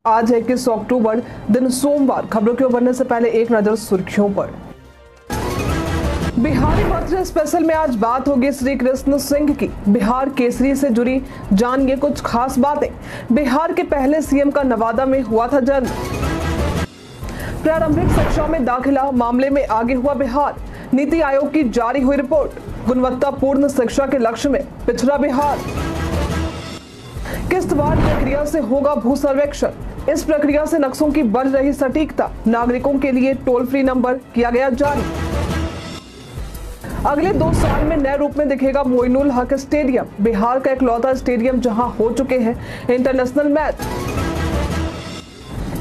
आज है 21 अक्टूबर, दिन सोमवार। खबरों के बढ़ने से पहले एक नजर सुर्खियों पर। बिहारी बर्थडे स्पेशल में आज बात होगी श्री कृष्ण सिंह की। बिहार केसरी से जुड़ी जानिए कुछ खास बातें। बिहार के पहले सीएम का नवादा में हुआ था जन्म। प्रारंभिक शिक्षा में दाखिला मामले में आगे हुआ बिहार। नीति आयोग की जारी हुई रिपोर्ट। गुणवत्तापूर्ण शिक्षा के लक्ष्य में पिछड़ा बिहार। किस्तवार प्रक्रिया से होगा भू सर्वेक्षण। इस प्रक्रिया से नक्शों की बढ़ रही सटीकता। नागरिकों के लिए टोल फ्री नंबर किया गया जारी। अगले 2 साल में नए रूप में दिखेगा मोइनुल हक स्टेडियम। बिहार का इकलौता स्टेडियम जहां हो चुके हैं international match.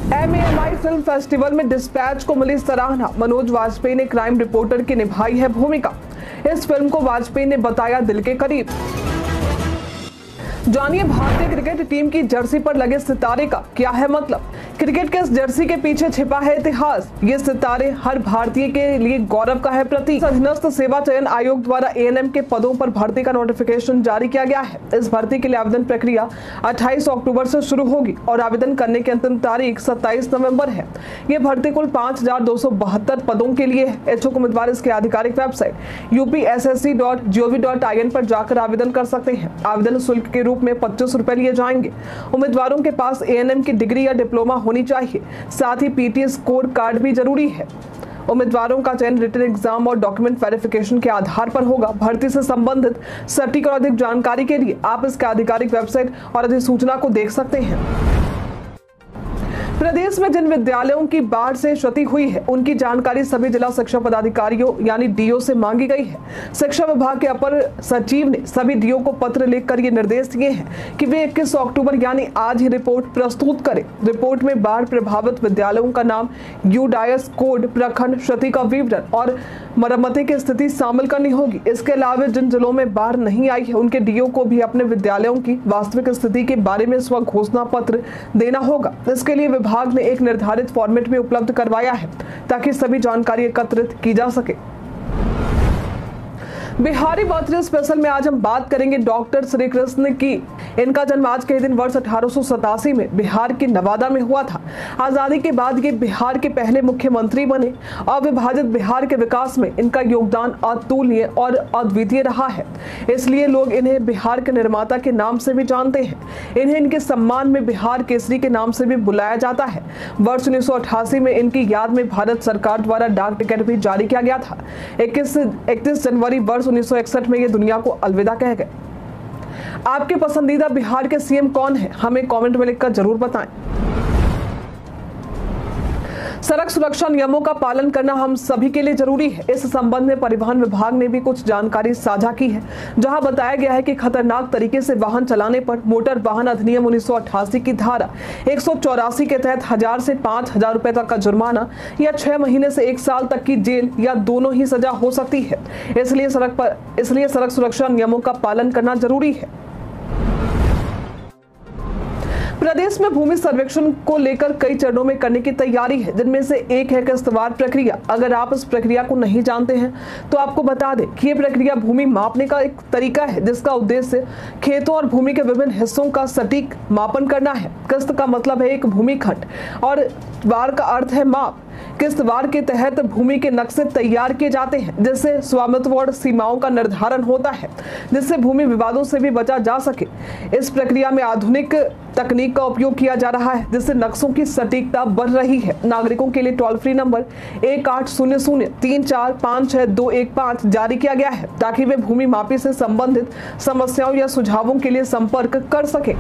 MAMI film festival में डिस्पैच को मिली सराहना। मनोज वाजपेयी ने क्राइम रिपोर्टर की निभाई है भूमिका। इस फिल्म को वाजपेयी ने बताया दिल के करीब। जानिए भारतीय क्रिकेट टीम की जर्सी पर लगे सितारे का क्या है मतलब। क्रिकेट के इस जर्सी के पीछे छिपा है इतिहास। ये सितारे हर भारतीय के लिए गौरव का है प्रतीक। अधीनस्थ सेवा चयन आयोग द्वारा ANM के पदों पर भर्ती का नोटिफिकेशन जारी किया गया है। इस भर्ती के लिए आवेदन प्रक्रिया 28 अक्टूबर से शुरू होगी और आवेदन करने की अंतिम तारीख 27 नवंबर है। ये भर्ती कुल 5272 पदों के लिए है। इच्छुक उम्मीदवार इसके आधिकारिक वेबसाइट upssc.gov.in पर जाकर आवेदन कर सकते हैं। आवेदन शुल्क के रूप में 25 रुपए लिए जाएंगे। उम्मीदवारों के पास ANM की डिग्री या डिप्लोमा होनी चाहिए। साथ ही PT स्कोर कार्ड भी जरूरी है। उम्मीदवारों का चयन रिटन एग्जाम और डॉक्यूमेंट वेरिफिकेशन के आधार पर होगा। भर्ती से संबंधित सटीक और अधिक जानकारी के लिए आप इसके आधिकारिक वेबसाइट और अधिसूचना को देख सकते हैं। प्रदेश में जिन विद्यालयों की बाढ़ से क्षति हुई है उनकी जानकारी सभी जिला शिक्षा पदाधिकारियों यानी DO से मांगी गई है। शिक्षा विभाग के अपर सचिव ने सभी DO को पत्र लिखकर ये निर्देश दिए हैं कि वे 21 अक्टूबर यानी आज ही रिपोर्ट प्रस्तुत करें। रिपोर्ट में बाढ़ प्रभावित विद्यालयों का नाम, UDIS कोड, प्रखंड, क्षति का विवरण और मरम्मती की स्थिति शामिल करनी होगी। इसके अलावा जिन जिलों में बाढ़ नहीं आई है उनके DO को भी अपने विद्यालयों की वास्तविक स्थिति के बारे में स्व घोषणा पत्र देना होगा। इसके लिए विभाग ने एक निर्धारित फॉर्मेट में उपलब्ध करवाया है ताकि सभी जानकारी एकत्रित की जा सके। बिहारी बर्थडे स्पेशल में आज हम बात करेंगे डॉक्टर श्री कृष्ण की। इनका जन्म आज के दिन वर्ष 1887 में बिहार के नवादा में हुआ था। आजादी के बाद ये बिहार के पहले मुख्यमंत्री बने। अविभाजित बिहार के विकास में इनका योगदान अतुलनीय और अद्वितीय रहा है। इसलिए लोग इन्हें बिहार के निर्माता के नाम से भी जानते हैं। इन्हें इनके सम्मान में बिहार केसरी के नाम से भी बुलाया जाता है। वर्ष 1988 में इनकी याद में भारत सरकार द्वारा डाक टिकट भी जारी किया गया था। 31 जनवरी वर्ष 1961 में ये दुनिया को अलविदा कह गए। आपके पसंदीदा बिहार के CM कौन है, हमें कमेंट में लिखकर जरूर बताएं। सड़क सुरक्षा नियमों का पालन करना हम सभी के लिए जरूरी है। इस संबंध में परिवहन विभाग ने भी कुछ जानकारी साझा की है, जहां बताया गया है कि खतरनाक तरीके से वाहन चलाने पर मोटर वाहन अधिनियम 1988 की धारा 184 के तहत 1000 से 5000 रुपए तक का जुर्माना या 6 महीने से 1 साल तक की जेल या दोनों ही सजा हो सकती है। इसलिए सड़क सुरक्षा नियमों का पालन करना जरूरी है। प्रदेश में भूमि सर्वेक्षण को लेकर कई चरणों में करने की तैयारी है, जिनमें से एक है किस्तवार प्रक्रिया। अगर आप इस प्रक्रिया को नहीं जानते हैं तो आपको बता दें कि ये प्रक्रिया भूमि मापने का एक तरीका है जिसका उद्देश्य खेतों और भूमि के विभिन्न हिस्सों का सटीक मापन करना है। किस्त का मतलब है एक भूमि खंड और वार का अर्थ है माप। किस्तवार के तहत भूमि के नक्शे तैयार किए जाते हैं जिससे स्वामित्व और सीमाओं का निर्धारण होता है, जिससे भूमि विवादों से भी बचा जा सके। इस प्रक्रिया में आधुनिक तकनीक का उपयोग किया जा रहा है जिससे नक्शों की सटीकता बढ़ रही है। नागरिकों के लिए टोल फ्री नंबर 1800-3456215 जारी किया गया है ताकि वे भूमि मापी से संबंधित समस्याओं या सुझावों के लिए संपर्क कर सके।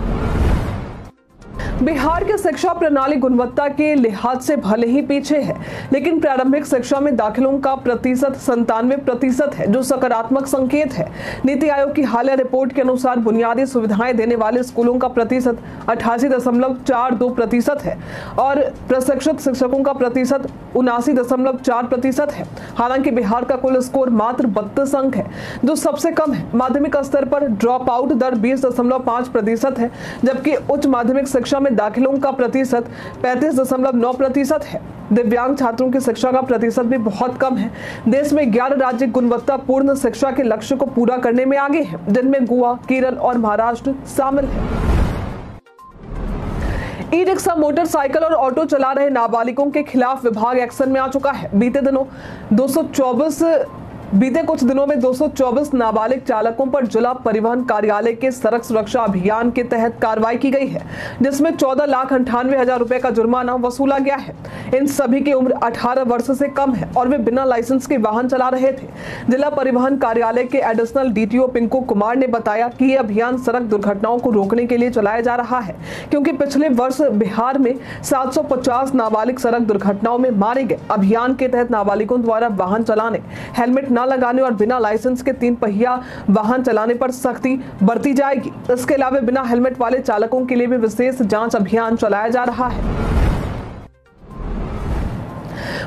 बिहार की शिक्षा प्रणाली गुणवत्ता के लिहाज से भले ही पीछे है, लेकिन प्रारंभिक शिक्षा में दाखिलों का प्रतिशत 97% है, जो सकारात्मक संकेत है। नीति आयोग की हालिया रिपोर्ट के अनुसार बुनियादी सुविधाएं देने वाले स्कूलों का प्रतिशत 88.42% है और प्रशिक्षित शिक्षकों का प्रतिशत 79.4% है। हालांकि बिहार का कुल स्कोर मात्र 32 अंक है, जो सबसे कम है। माध्यमिक स्तर पर ड्रॉप आउट दर 20.5% है, जबकि उच्च माध्यमिक शिक्षा में दाखिलों का प्रतिशत 35.9% है। दिव्यांग छात्रों की शिक्षा का प्रतिशत भी बहुत कम है। देश में 11 राज्य गुणवत्तापूर्ण शिक्षा के लक्ष्य को पूरा करने में आगे हैं, जिनमें गोवा, केरल और महाराष्ट्र शामिल है। ई रिक्शा, मोटरसाइकिल और ऑटो चला रहे नाबालिगों के खिलाफ विभाग एक्शन में आ चुका है। बीते कुछ दिनों में 224 नाबालिग चालकों पर जिला परिवहन कार्यालय के सड़क सुरक्षा अभियान के तहत कार्रवाई की गई है, जिसमें 14,98,000 रुपए का जुर्माना वसूला गया है। इन सभी की उम्र 18 वर्ष से कम है और वे बिना लाइसेंस के वाहन चला रहे थे। जिला परिवहन कार्यालय के एडिशनल डीटीओ पिंकू कुमार ने बताया कि ये अभियान सड़क दुर्घटनाओं को रोकने के लिए चलाया जा रहा है, क्योंकि पिछले वर्ष बिहार में 750 नाबालिग सड़क दुर्घटनाओं में मारे गए। अभियान के तहत नाबालिगों द्वारा वाहन चलाने, हेलमेट न लगाने और बिना लाइसेंस के 3 पहिया वाहन चलाने पर सख्ती बरती जाएगी। इसके अलावा बिना हेलमेट वाले चालकों के लिए भी विशेष जांच अभियान चलाया जा रहा है।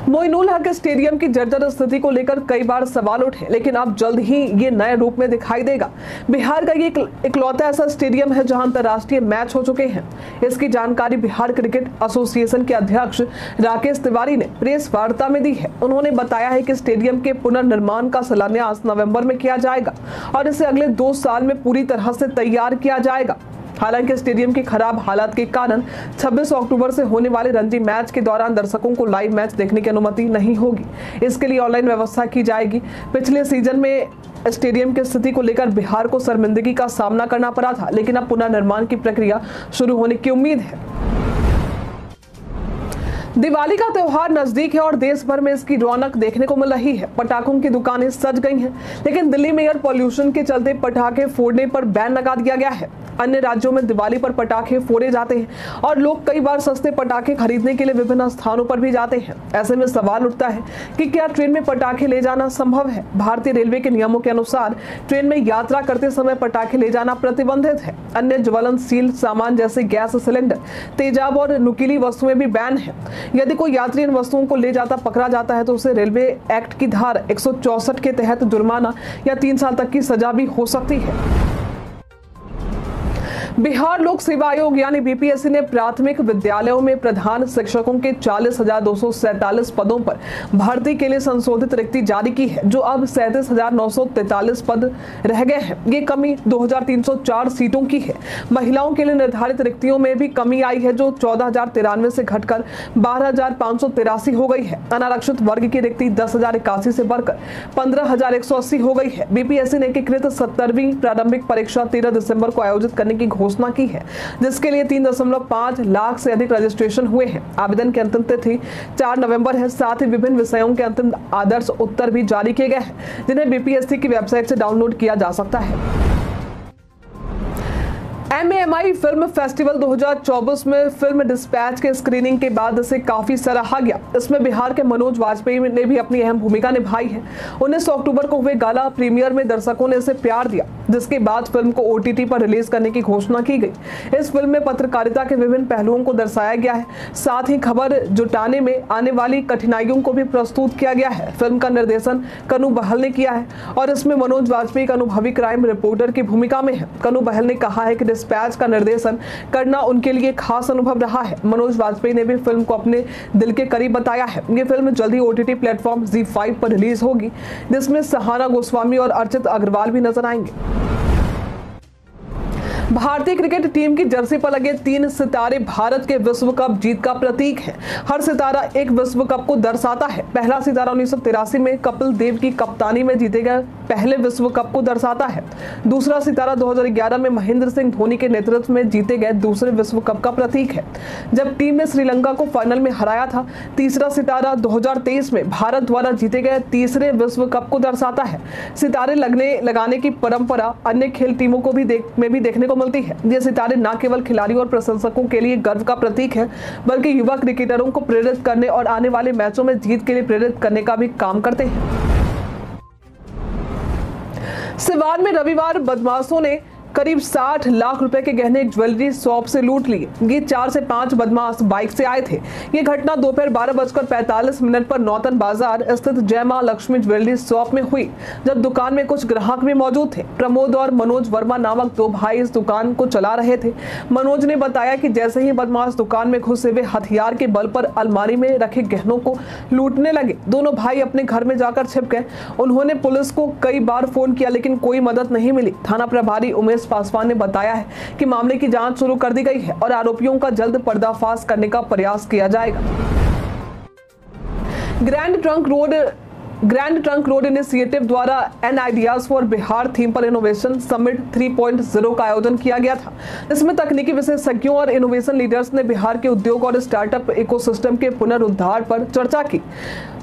मोइनुल हक स्टेडियम की जर्जर स्थिति को लेकर कई बार सवाल उठे, लेकिन अब जल्द ही ये नए रूप में दिखाई देगा। बिहार का ये इकलौता ऐसा स्टेडियम है जहां अंतर्राष्ट्रीय मैच हो चुके हैं। इसकी जानकारी बिहार क्रिकेट एसोसिएशन के अध्यक्ष राकेश तिवारी ने प्रेस वार्ता में दी है। उन्होंने बताया है कि स्टेडियम के पुनर्निर्माण का शिलान्यास नवंबर में किया जाएगा और इसे अगले 2 साल में पूरी तरह से तैयार किया जाएगा। हालांकि स्टेडियम की खराब हालत के कारण 26 अक्टूबर से होने वाले रणजी मैच के दौरान दर्शकों को लाइव मैच देखने की अनुमति नहीं होगी। इसके लिए ऑनलाइन व्यवस्था की जाएगी। पिछले सीजन में स्टेडियम की स्थिति को लेकर बिहार को शर्मिंदगी का सामना करना पड़ा था, लेकिन अब पुनर्निर्माण की प्रक्रिया शुरू होने की उम्मीद है। दिवाली का त्योहार नजदीक है और देश भर में इसकी रौनक देखने को मिल रही है। पटाखों की दुकानें सज गई हैं, लेकिन दिल्ली में एयर पॉल्यूशन के चलते पटाखे फोड़ने पर बैन लगा दिया गया है। अन्य राज्यों में दिवाली पर पटाखे फोड़े जाते हैं और लोग कई बार सस्ते पटाखे खरीदने के लिए विभिन्न स्थानों पर भी जाते हैं। ऐसे में सवाल उठता है कि क्या ट्रेन में पटाखे ले जाना संभव है? भारतीय रेलवे के नियमों के अनुसार ट्रेन में यात्रा करते समय पटाखे ले जाना प्रतिबंधित है। अन्य ज्वलनशील सामान जैसे गैस सिलेंडर, तेजाब और नुकीली वस्तुएं भी बैन है। यदि कोई यात्री इन वस्तुओं को ले जाता पकड़ा जाता है तो उसे रेलवे एक्ट की धारा 164 के तहत जुर्माना या 3 साल तक की सजा भी हो सकती है। बिहार लोक सेवा आयोग यानी बीपीएससी ने प्राथमिक विद्यालयों में प्रधान शिक्षकों के 40,247 पदों पर भर्ती के लिए संशोधित रिक्ति जारी की है, जो अब 37,943 पद रह गए हैं। ये कमी 2,304 सीटों की है। महिलाओं के लिए निर्धारित रिक्तियों में भी कमी आई है, जो 14,093 से घटकर 12,583 हो गई है। अनारक्षित वर्ग की रिक्ति 10,081 से बढ़कर 15,180 हो गई है। बीपीएससी ने एकीकृत 70वीं प्रारंभिक परीक्षा 13 दिसंबर को आयोजित करने की घोषणा की है, जिसके लिए 3.5 लाख से अधिक रजिस्ट्रेशन हुए हैं। आवेदन की अंतिम तिथि 4 नवंबर है। साथ ही विभिन्न विषयों के अंतिम आदर्श उत्तर भी जारी किए गए हैं, जिन्हें बीपीएससी की वेबसाइट से डाउनलोड किया जा सकता है। MAMI फिल्म फेस्टिवल 2024 में फिल्म डिस्पैच के स्क्रीनिंग के बाद इसे काफी सराहा गया। इसमें बिहार के मनोज वाजपेयी ने भी अपनी अहम भूमिका निभाई है। 19 अक्टूबर को हुए गाला प्रीमियर में दर्शकों ने इसे प्यार दिया, जिसके बाद फिल्म को OTT पर रिलीज करने की घोषणा की गई। इस फिल्म में पत्रकारिता के विभिन्न पहलुओं को दर्शाया गया है, साथ ही खबर जुटाने में आने वाली कठिनाइयों को भी प्रस्तुत किया गया है। फिल्म का निर्देशन कनु बहल ने किया है और इसमें मनोज वाजपेयी का अनुभवी क्राइम रिपोर्टर की भूमिका में है। कनु बहल ने कहा है कि डिस्पैच का निर्देशन करना उनके लिए खास अनुभव रहा है। मनोज वाजपेयी ने भी फिल्म को अपने दिल के करीब बताया है। ये फिल्म जल्द ही OTT प्लेटफॉर्म ZEE5 पर रिलीज होगी, जिसमें सहाना गोस्वामी और अर्चित अग्रवाल भी नजर आएंगे। भारतीय क्रिकेट टीम की जर्सी पर लगे 3 सितारे भारत के विश्व कप जीत का प्रतीक है। हर सितारा एक विश्व कप को दर्शाता है। पहला सितारा 1983 में कपिल देव की कप्तानी में जीते गए पहले विश्व कप को दर्शाता है। दूसरा सितारा 2011 में महेंद्र सिंह धोनी के नेतृत्व में जीते गए दूसरे विश्व कप का प्रतीक है, जब टीम ने श्रीलंका को फाइनल में हराया था। तीसरा सितारा 2023 में भारत द्वारा जीते गए तीसरे विश्व कप को दर्शाता है। सितारे लगाने की परंपरा अन्य खेल टीमों को भी देखने को मिलती है। ये सितारे न केवल खिलाड़ियों और प्रशंसकों के लिए गर्व का प्रतीक है, बल्कि युवा क्रिकेटरों को प्रेरित करने और आने वाले मैचों में जीत के लिए प्रेरित करने का भी काम करते हैं। सिवान में रविवार बदमाशों ने करीब 60 लाख रुपए के गहने एक ज्वेलरी शॉप से लूट लिए। ये 4 से 5 बदमाश बाइक से आए थे। ये घटना दोपहर 12:45 पर नौतन बाजार स्थित जय मां लक्ष्मी ज्वेलरी शॉप में हुई, जब दुकान में कुछ ग्राहक भी मौजूद थे। प्रमोद और मनोज वर्मा नामक 2 भाई इस दुकान को चला रहे थे। मनोज ने बताया कि जैसे ही बदमाश दुकान में घुसे, वे हथियार के बल पर अलमारी में रखे गहनों को लूटने लगे। दोनों भाई अपने घर में जाकर छिप गए। उन्होंने पुलिस को कई बार फोन किया, लेकिन कोई मदद नहीं मिली। थाना प्रभारी उमेश एस पासवान ने बताया है कि मामले की जांच शुरू कर दी गई है और आरोपियों का जल्द पर्दाफाश करने का प्रयास किया जाएगा। ग्रैंड ट्रंक रोड इनिशिएटिव द्वारा an ideas for Bihar theme पर इनोवेशन समिट 3.0 का आयोजन किया गया था। इसमें तकनीकी विशेषज्ञों और इनोवेशन लीडर्स ने बिहार के उद्योग और स्टार्टअप इकोसिस्टम के पुनरुद्धार पर चर्चा की।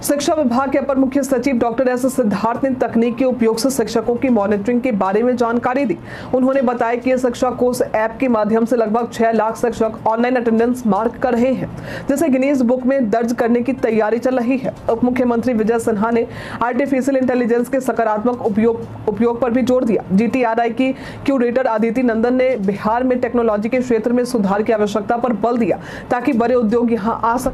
शिक्षा विभाग के अपर मुख्य सचिव डॉक्टर एस सिद्धार्थ ने तकनीक के उपयोग से शिक्षकों की मॉनिटरिंग के बारे में जानकारी दी। उन्होंने बताया कि शिक्षा कोष ऐप के माध्यम से लगभग 6 लाख शिक्षक ऑनलाइन अटेंडेंस मार्क कर रहे हैं, जिसे गिनीज बुक में दर्ज करने की तैयारी चल रही है। उप मुख्यमंत्री विजय सिन्हा ने आर्टिफिशियल इंटेलिजेंस के सकारात्मक उपयोग पर भी जोर दिया। GTRI की क्यूरेटर अदिति नंदन ने बिहार में टेक्नोलॉजी के क्षेत्र में सुधार की आवश्यकता पर बल दिया ताकि बड़े उद्योग यहां आ सकें।